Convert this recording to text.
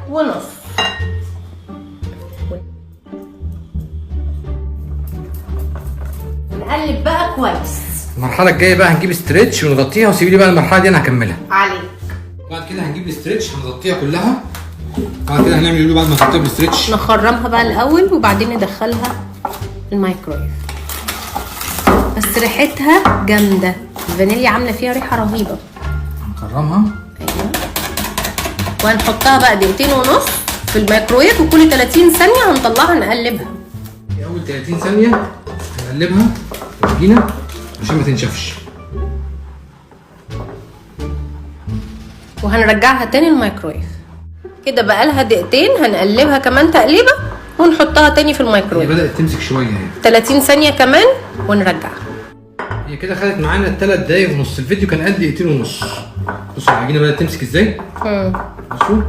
ونص. نقلب بقى كويس. المرحله الجايه بقى هنجيب استريتش ونغطيها، وسيبي لي بقى المرحله دي انا هكملها عليك. بعد كده هنجيب الاستريتش هنغطيها كلها. بعد كده هنعمل ايه بعد ما نغطيها بالاستريتش؟ نخرمها بقى الاول وبعدين ندخلها الميكرويف. بس ريحتها جامده، الفانيليا عامله فيها ريحه رهيبه. هنخرمها. ايوه. وهنحطها بقى دقيقتين ونص في الميكرويف، وكل 30 ثانيه هنطلعها نقلبها. في اول 30 ثانيه هنقلبها بالعجينه عشان ما تنشفش، وهنرجعها تاني الميكرويف. كده بقى لها دقيقتين، هنقلبها كمان تقليبه ونحطها تاني في هي الميكرويف. بدات تمسك شويه اهي. 30 ثانيه كمان ونرجعها. هي كده خدت معانا 3 دقايق ونص، الفيديو كان قد دقيقتين ونص. بصوا العجينه بدات تمسك ازاي. بصوا